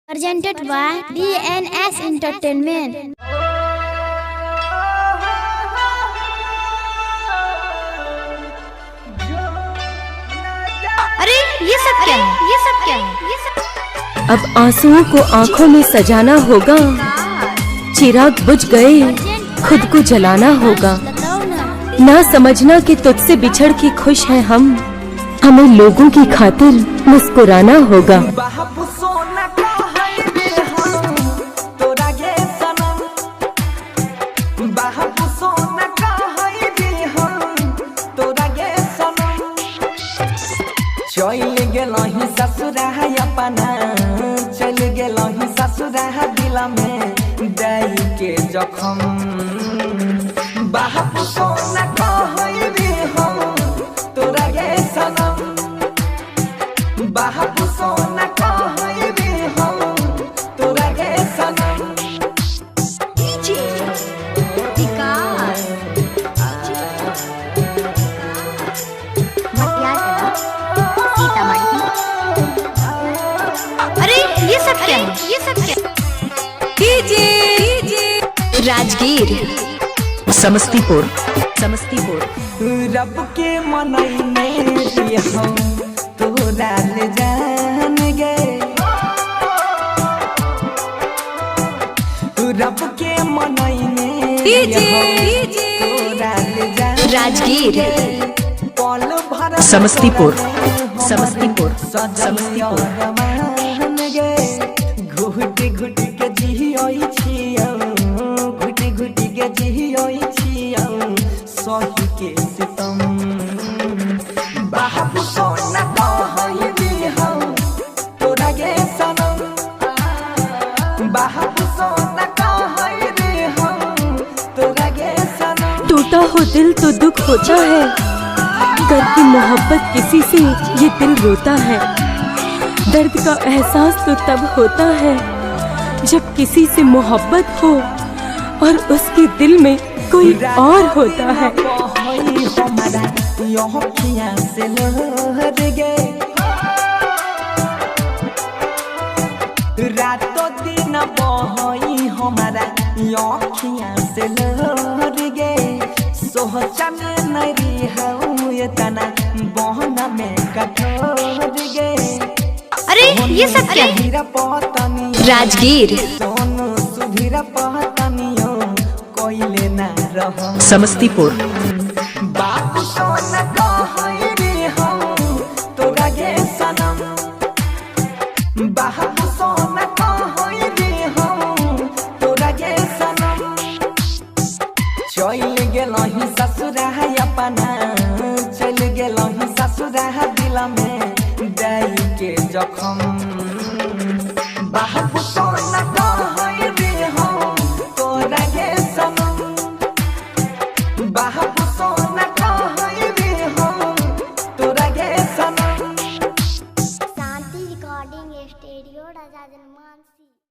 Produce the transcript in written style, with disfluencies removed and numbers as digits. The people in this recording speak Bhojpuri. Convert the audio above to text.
Presented by DNS Entertainment. अरे ये सब क्या है? ये सब क्या है? अब आंसुओं को आंखों में सजाना होगा, चिराग बुझ गए खुद को जलाना होगा। ना समझना कि तुझसे बिछड़ के खुश हैं हम, हमें लोगों की खातिर मुस्कुराना होगा। चल गेलही ससुरा अपना, चल गेलही ससुरा दिल में दई के जखम। बाप सोना कहबे हम तोरा गे सनम, बाप सोना कहबे हम तोरा गे सनम। अरे ये सब क्या है? ये सब क्या? राजगीर, समस्तीपुर। रब के मनैने हम तोरा ले जान गए, रब के मनैने तोरा ले जान। राजगीर, पल भर समस्तीपुर। घुट घुट के जियोई छियौ, घुट घुट के जियोई छियौ सही के सितम। बाप सोना कहबे हम तोरा गे सनम, बाप सोना कहबे हम तोरा गे सनम। टूटा हो दिल तो दुख होता है, करके मोहब्बत किसी से ये दिल रोता है। दर्द का एहसास तो तब होता है जब किसी से मोहब्बत हो और उसके दिल में कोई और होता है। से लहर गए रातों दिन बहई हमारा अखियाँ से लहर गए। सोचा में नहीं रहूं ये तना बहना में कठोर गए। अरे ये सब क्या है? राजगीर, सोनू सुधीर पहतनियो कोई ना रहो। समस्तीपुर। बाप सोना कहबे हम तोरा गे सनम, बाप सोना कहबे हम तोरा गे सनम। चल गेलही ससुरा अपना, चल गेलही ससुरा दिल में दई के जखम। बाप सोना कहबे हम तोरा गे सनम, बाप सोना कहबे हम तोरा गे सनम। शांति रिकॉर्डिंग स्टूडियो राजा जनमा।